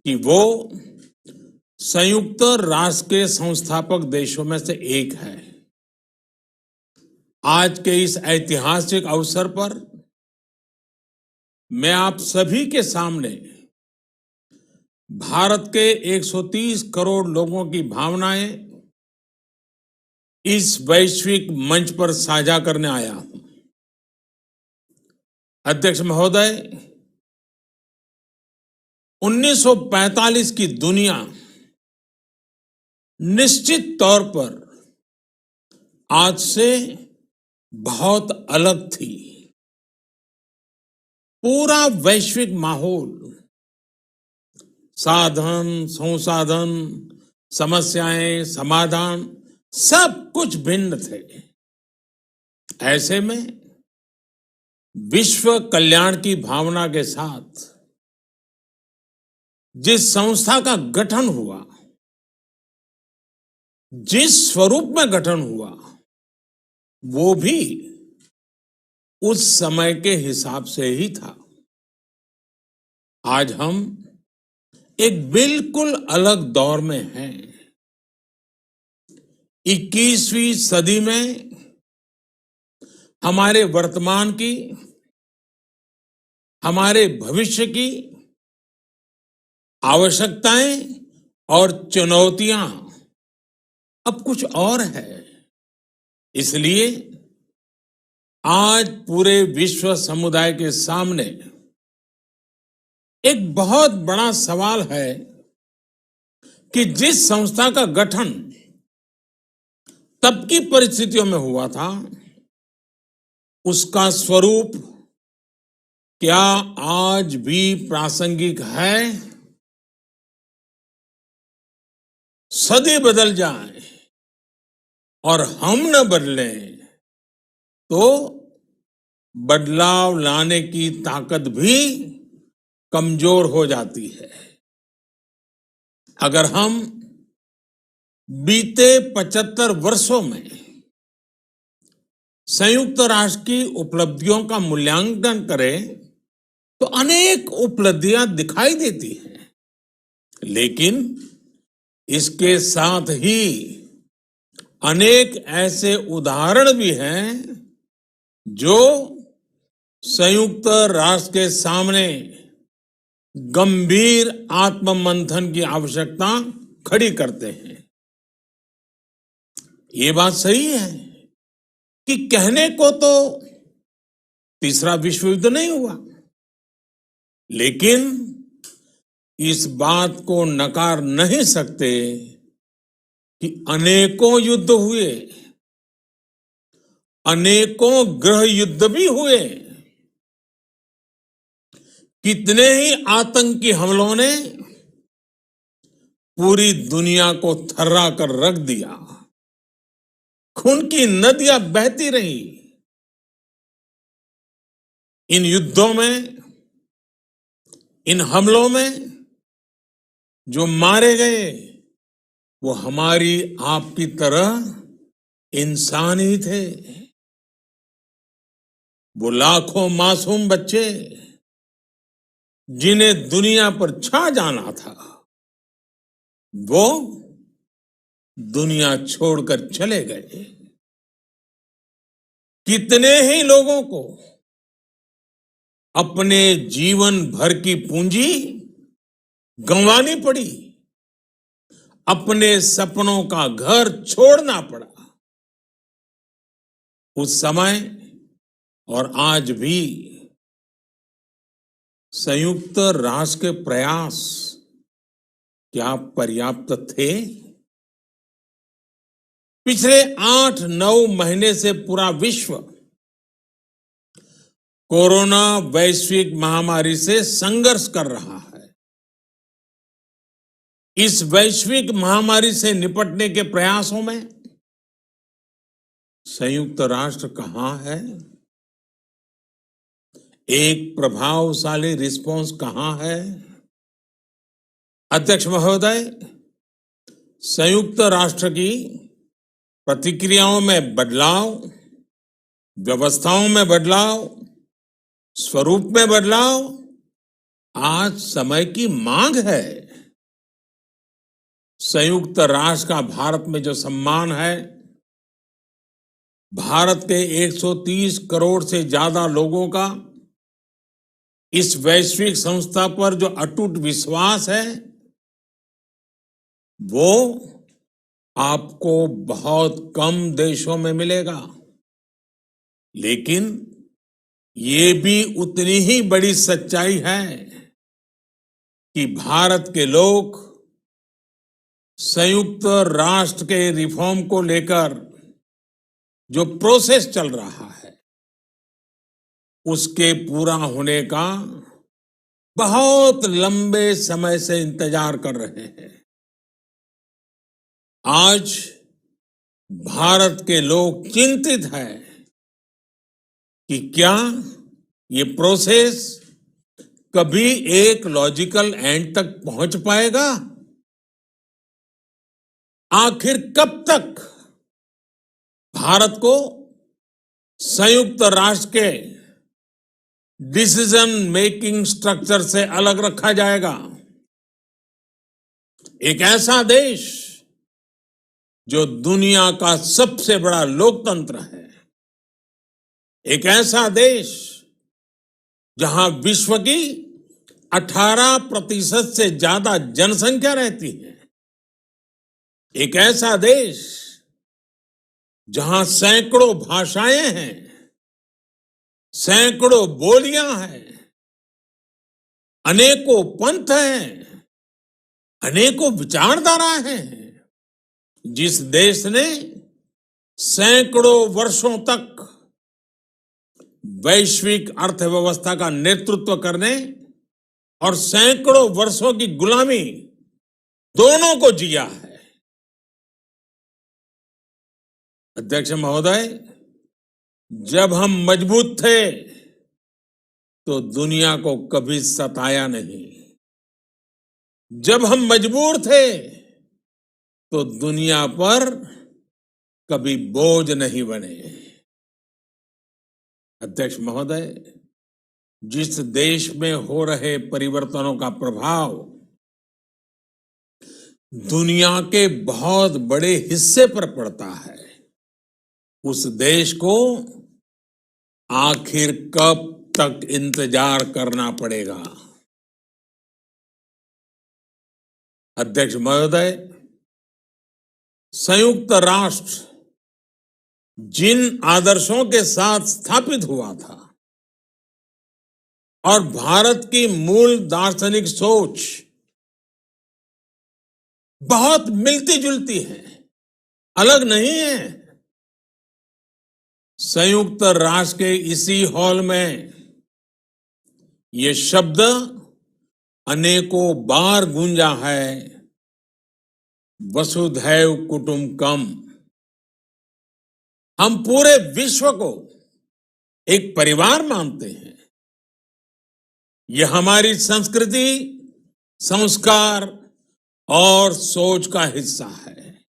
कि वो संयुक्त राष्ट्र के संस्थापक देशों में से एक है। आज के इस ऐतिहासिक अवसर पर मैं आप सभी के सामने भारत के 130 करोड़ लोगों की भावनाएं इस वैश्विक मंच पर साझा करने आया हूं। अध्यक्ष महोदय, 1945 की दुनिया निश्चित तौर पर आज से बहुत अलग थी। पूरा वैश्विक माहौल, साधन, संसाधन, समस्याएं, समाधान, सब कुछ भिन्न थे। ऐसे में विश्व कल्याण की भावना के साथ जिस संस्था का गठन हुआ, जिस स्वरूप में गठन हुआ, वो भी उस समय के हिसाब से ही था। आज हम एक बिल्कुल अलग दौर में हैं। 21वीं सदी में हमारे वर्तमान की, हमारे भविष्य की आवश्यकताएं और चुनौतियां अब कुछ और है। इसलिए आज पूरे विश्व समुदाय के सामने एक बहुत बड़ा सवाल है कि जिस संस्था का गठन तब की परिस्थितियों में हुआ था, उसका स्वरूप क्या आज भी प्रासंगिक है? सदी बदल जाए और हम न बदलें तो बदलाव लाने की ताकत भी कमजोर हो जाती है। अगर हम बीते 75 वर्षों में संयुक्त राष्ट्र की उपलब्धियों का मूल्यांकन करें तो अनेक उपलब्धियां दिखाई देती हैं, लेकिन इसके साथ ही अनेक ऐसे उदाहरण भी हैं जो संयुक्त राष्ट्र के सामने गंभीर आत्ममंथन की आवश्यकता खड़ी करते हैं। ये बात सही है कि कहने को तो तीसरा विश्व युद्ध नहीं हुआ, लेकिन इस बात को नकार नहीं सकते कि अनेकों युद्ध हुए, अनेकों गृह युद्ध भी हुए। कितने ही आतंकी हमलों ने पूरी दुनिया को थर्रा कर रख दिया। खून की नदियां बहती रही। इन युद्धों में, इन हमलों में जो मारे गए वो हमारी आपकी तरह इंसान ही थे। वो लाखों मासूम बच्चे जिन्हें दुनिया पर छा जाना था, वो दुनिया छोड़कर चले गए। कितने ही लोगों को अपने जीवन भर की पूंजी गंवानी पड़ी, अपने सपनों का घर छोड़ना पड़ा। उस समय और आज भी संयुक्त राष्ट्र के प्रयास क्या पर्याप्त थे? पिछले 8-9 महीने से पूरा विश्व कोरोना वैश्विक महामारी से संघर्ष कर रहा है। इस वैश्विक महामारी से निपटने के प्रयासों में संयुक्त राष्ट्र कहां है? एक प्रभावशाली रिस्पॉन्स कहां है? अध्यक्ष महोदय, संयुक्त राष्ट्र की प्रतिक्रियाओं में बदलाव, व्यवस्थाओं में बदलाव, स्वरूप में बदलाव आज समय की मांग है। संयुक्त राष्ट्र का भारत में जो सम्मान है, भारत के 130 करोड़ से ज्यादा लोगों का इस वैश्विक संस्था पर जो अटूट विश्वास है, वो आपको बहुत कम देशों में मिलेगा। लेकिन ये भी उतनी ही बड़ी सच्चाई है कि भारत के लोग संयुक्त राष्ट्र के रिफॉर्म को लेकर जो प्रोसेस चल रहा है, उसके पूरा होने का बहुत लंबे समय से इंतजार कर रहे हैं। आज भारत के लोग चिंतित हैं कि क्या ये प्रोसेस कभी एक लॉजिकल एंड तक पहुंच पाएगा? आखिर कब तक भारत को संयुक्त राष्ट्र के डिसीजन मेकिंग स्ट्रक्चर से अलग रखा जाएगा? एक ऐसा देश जो दुनिया का सबसे बड़ा लोकतंत्र है, एक ऐसा देश जहां विश्व की 18% से ज्यादा जनसंख्या रहती है, एक ऐसा देश जहां सैकड़ों भाषाएं हैं, सैकड़ों बोलियां हैं, अनेकों पंथ हैं, अनेकों विचारधारा हैं, जिस देश ने सैकड़ों वर्षों तक वैश्विक अर्थव्यवस्था का नेतृत्व करने और सैकड़ों वर्षों की गुलामी दोनों को जिया है। अध्यक्ष महोदय, जब हम मजबूत थे तो दुनिया को कभी सताया नहीं। जब हम मजबूर थे तो दुनिया पर कभी बोझ नहीं बने। अध्यक्ष महोदय, जिस देश में हो रहे परिवर्तनों का प्रभाव दुनिया के बहुत बड़े हिस्से पर पड़ता है, उस देश को आखिर कब तक इंतजार करना पड़ेगा? अध्यक्ष महोदय, संयुक्त राष्ट्र जिन आदर्शों के साथ स्थापित हुआ था और भारत की मूल दार्शनिक सोच बहुत मिलती जुलती है, अलग नहीं है। संयुक्त राष्ट्र के इसी हॉल में ये शब्द अनेकों बार गूंजा है, वसुधैव कुटुंबकम। हम पूरे विश्व को एक परिवार मानते हैं। यह हमारी संस्कृति, संस्कार और सोच का हिस्सा है।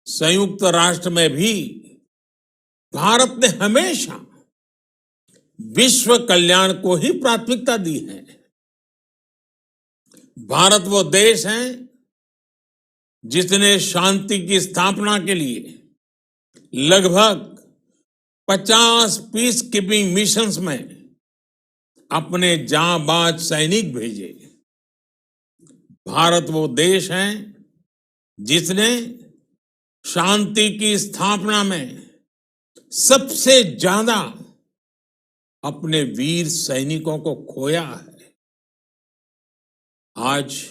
संयुक्त राष्ट्र में भी भारत ने हमेशा विश्व कल्याण को ही प्राथमिकता दी है। भारत वो देश है जिसने शांति की स्थापना के लिए लगभग 50 पीस कीपिंग मिशंस में अपने जांबाज सैनिक भेजे। भारत वो देश है जिसने शांति की स्थापना में सबसे ज्यादा अपने वीर सैनिकों को खोया है। आज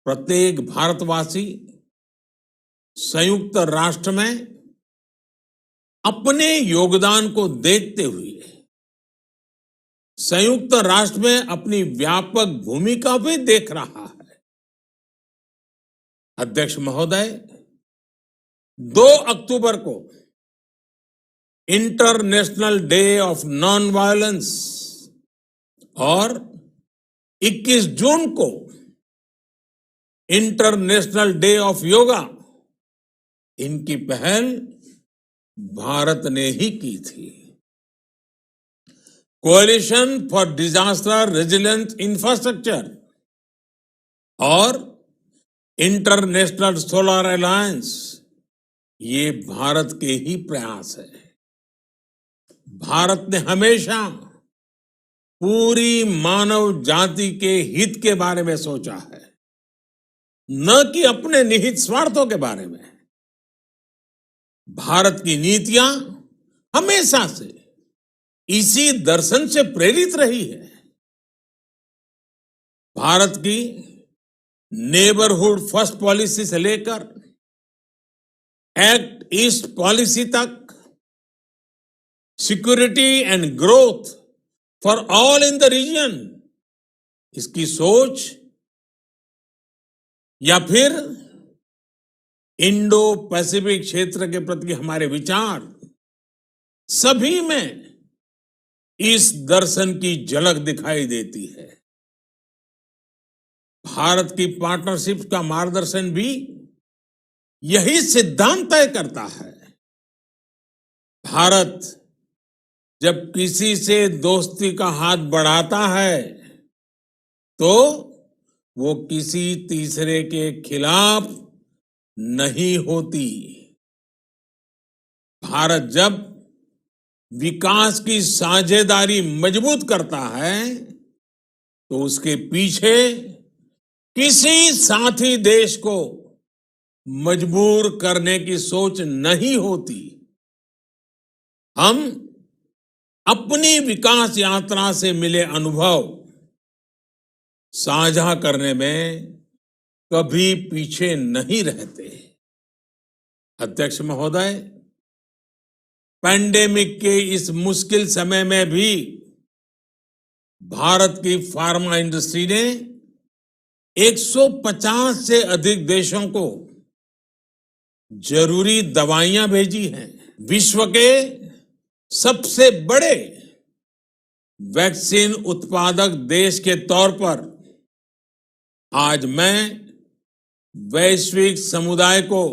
प्रत्येक भारतवासी संयुक्त राष्ट्र में अपने योगदान को देखते हुए संयुक्त राष्ट्र में अपनी व्यापक भूमिका भी देख रहा है। अध्यक्ष महोदय, 2 अक्टूबर को international day of non violence और 21 जून को इंटरनेशनल डे ऑफ योगा, इनकी पहल भारत ने ही की थी। Coalition for disaster resilient infrastructure और इंटरनेशनल सोलर अलायंस, ये भारत के ही प्रयास है। भारत ने हमेशा पूरी मानव जाति के हित के बारे में सोचा है, न कि अपने निहित स्वार्थों के बारे में। भारत की नीतियां हमेशा से इसी दर्शन से प्रेरित रही है। भारत की नेबरहुड फर्स्ट पॉलिसी से लेकर एक्ट ईस्ट पॉलिसी तक, security and growth for all in the region, इसकी सोच, या फिर इंडो पैसिफिक क्षेत्र के प्रति हमारे विचार, सभी में इस दर्शन की झलक दिखाई देती है। भारत की पार्टनरशिप का मार्गदर्शन भी यही सिद्धांत तय करता है। भारत जब किसी से दोस्ती का हाथ बढ़ाता है तो वो किसी तीसरे के खिलाफ नहीं होती। भारत जब विकास की साझेदारी मजबूत करता है तो उसके पीछे किसी साथी देश को मजबूर करने की सोच नहीं होती। हम अपनी विकास यात्रा से मिले अनुभव साझा करने में कभी पीछे नहीं रहते। अध्यक्ष महोदय, पैंडेमिक के इस मुश्किल समय में भी भारत की फार्मा इंडस्ट्री ने 150 से अधिक देशों को जरूरी दवाइयां भेजी हैं। विश्व के सबसे बड़े वैक्सीन उत्पादक देश के तौर पर आज मैं वैश्विक समुदाय को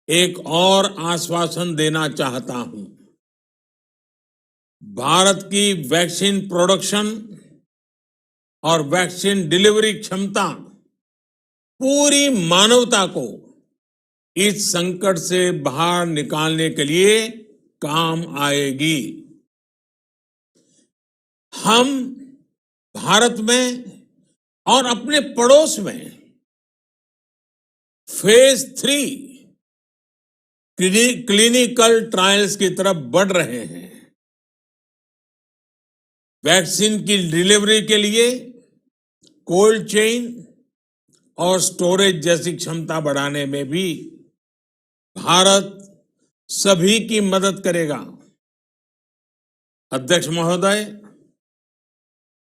एक और आश्वासन देना चाहता हूं। भारत की वैक्सीन प्रोडक्शन और वैक्सीन डिलीवरी क्षमता पूरी मानवता को इस संकट से बाहर निकालने के लिए काम आएगी। हम भारत में और अपने पड़ोस में फेज 3 क्लिनिकल ट्रायल्स की तरफ बढ़ रहे हैं। वैक्सीन की डिलीवरी के लिए कोल्ड चेन और स्टोरेज जैसी क्षमता बढ़ाने में भी भारत सभी की मदद करेगा। अध्यक्ष महोदय,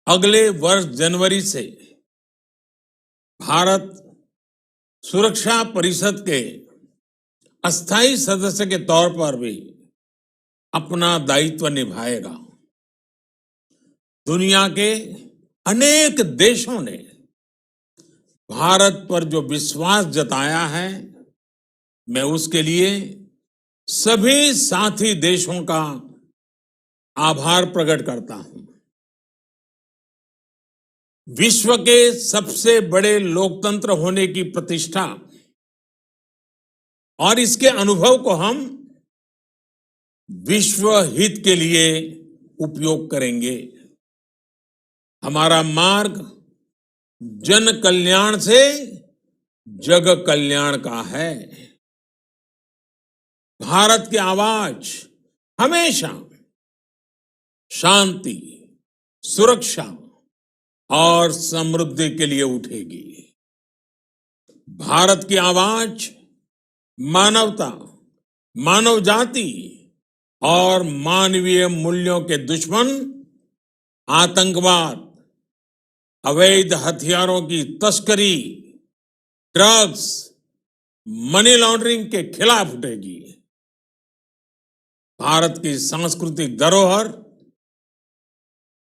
अगले वर्ष जनवरी से भारत सुरक्षा परिषद के अस्थायी सदस्य के तौर पर भी अपना दायित्व निभाएगा। दुनिया के अनेक देशों ने भारत पर जो विश्वास जताया है, मैं उसके लिए सभी साथी देशों का आभार प्रकट करता हूं। विश्व के सबसे बड़े लोकतंत्र होने की प्रतिष्ठा और इसके अनुभव को हम विश्व हित के लिए उपयोग करेंगे। हमारा मार्ग जन कल्याण से जग कल्याण का है। भारत की आवाज हमेशा शांति, सुरक्षा और समृद्धि के लिए उठेगी। भारत की आवाज मानवता, मानव जाति और मानवीय मूल्यों के दुश्मन आतंकवाद, अवैध हथियारों की तस्करी, ड्रग्स, मनी लॉन्ड्रिंग के खिलाफ उठेगी। भारत की सांस्कृतिक धरोहर,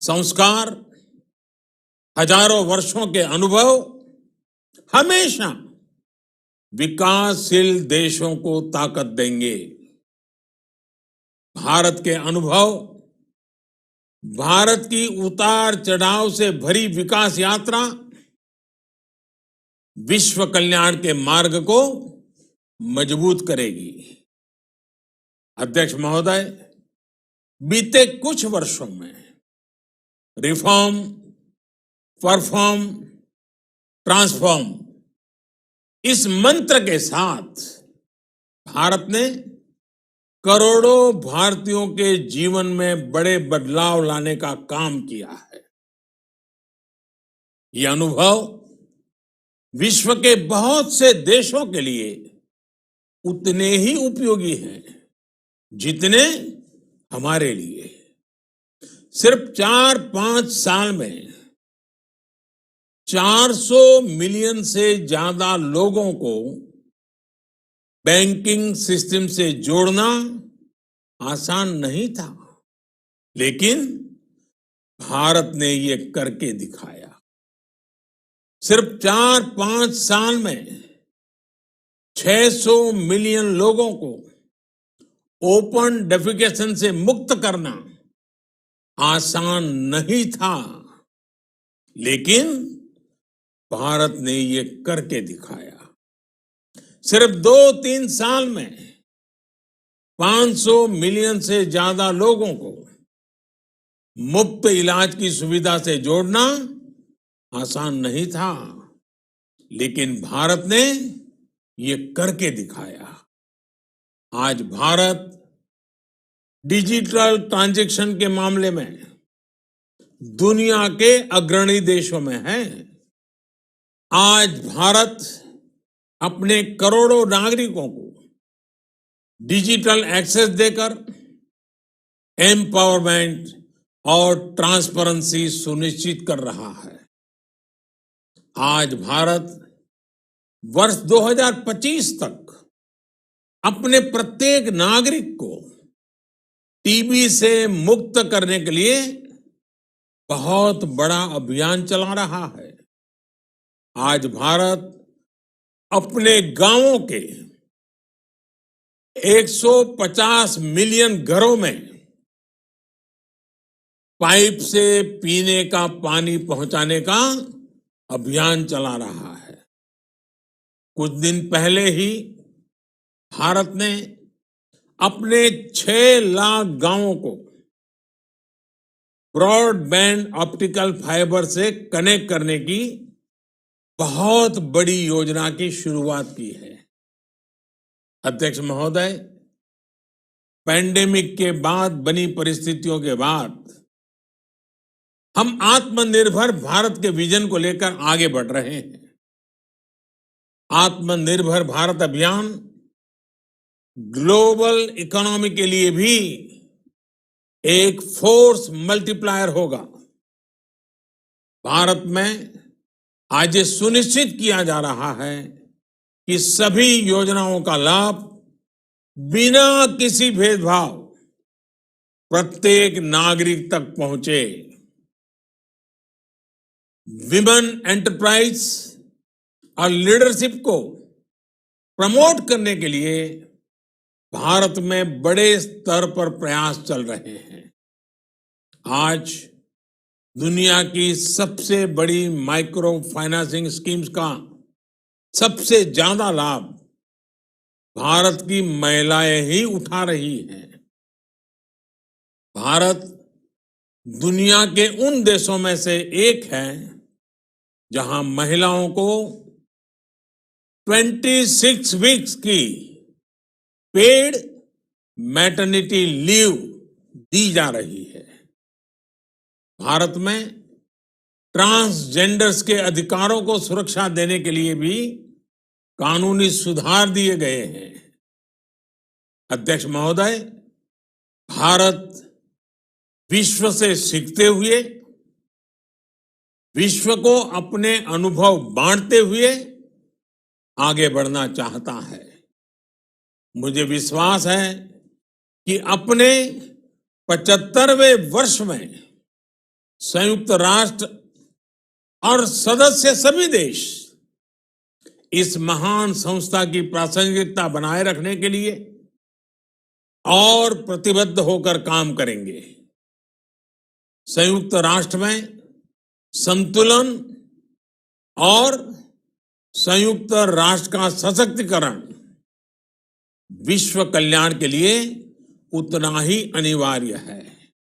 संस्कार, हजारों वर्षों के अनुभव हमेशा विकासशील देशों को ताकत देंगे। भारत के अनुभव, भारत की उतार चढ़ाव से भरी विकास यात्रा विश्व कल्याण के मार्ग को मजबूत करेगी। अध्यक्ष महोदय, बीते कुछ वर्षों में रिफॉर्म, परफॉर्म, ट्रांसफॉर्म इस मंत्र के साथ भारत ने करोड़ों भारतीयों के जीवन में बड़े बदलाव लाने का काम किया है। यह अनुभव विश्व के बहुत से देशों के लिए उतने ही उपयोगी हैं जितने हमारे लिए। सिर्फ 4-5 साल में 400 मिलियन से ज्यादा लोगों को बैंकिंग सिस्टम से जोड़ना आसान नहीं था, लेकिन भारत ने ये करके दिखाया। सिर्फ 4-5 साल में 600 मिलियन लोगों को ओपन डेफिकेशन से मुक्त करना आसान नहीं था, लेकिन भारत ने ये करके दिखाया। सिर्फ 2-3 साल में 500 मिलियन से ज्यादा लोगों को मुफ्त इलाज की सुविधा से जोड़ना आसान नहीं था, लेकिन भारत ने ये करके दिखाया। आज भारत डिजिटल ट्रांजैक्शन के मामले में दुनिया के अग्रणी देशों में है। आज भारत अपने करोड़ों नागरिकों को डिजिटल एक्सेस देकर एम्पावरमेंट और ट्रांसपेरेंसी सुनिश्चित कर रहा है। आज भारत वर्ष 2025 तक अपने प्रत्येक नागरिक को टीबी से मुक्त करने के लिए बहुत बड़ा अभियान चला रहा है। आज भारत अपने गांवों के 150 मिलियन घरों में पाइप से पीने का पानी पहुंचाने का अभियान चला रहा है। कुछ दिन पहले ही भारत ने अपने 6 लाख गांवों को ब्रॉडबैंड ऑप्टिकल फाइबर से कनेक्ट करने की बहुत बड़ी योजना की शुरुआत की है। अध्यक्ष महोदय, पैंडेमिक के बाद बनी परिस्थितियों के बाद हम आत्मनिर्भर भारत के विजन को लेकर आगे बढ़ रहे हैं। आत्मनिर्भर भारत अभियान ग्लोबल इकोनॉमी के लिए भी एक फोर्स मल्टीप्लायर होगा। भारत में आज ये सुनिश्चित किया जा रहा है कि सभी योजनाओं का लाभ बिना किसी भेदभाव प्रत्येक नागरिक तक पहुंचे। विमेन एंटरप्राइज और लीडरशिप को प्रमोट करने के लिए भारत में बड़े स्तर पर प्रयास चल रहे हैं। आज दुनिया की सबसे बड़ी माइक्रो फाइनेंसिंग स्कीम्स का सबसे ज्यादा लाभ भारत की महिलाएं ही उठा रही हैं। भारत दुनिया के उन देशों में से एक है जहां महिलाओं को 26 वीक्स की पेड मैटरनिटी लीव दी जा रही है। भारत में ट्रांसजेंडर्स के अधिकारों को सुरक्षा देने के लिए भी कानूनी सुधार दिए गए हैं। अध्यक्ष महोदय, भारत विश्व से सीखते हुए, विश्व को अपने अनुभव बांटते हुए आगे बढ़ना चाहता है। मुझे विश्वास है कि अपने 75वें वर्ष में संयुक्त राष्ट्र और सदस्य सभी देश इस महान संस्था की प्रासंगिकता बनाए रखने के लिए और प्रतिबद्ध होकर काम करेंगे। संयुक्त राष्ट्र में संतुलन और संयुक्त राष्ट्र का सशक्तिकरण विश्व कल्याण के लिए उतना ही अनिवार्य है।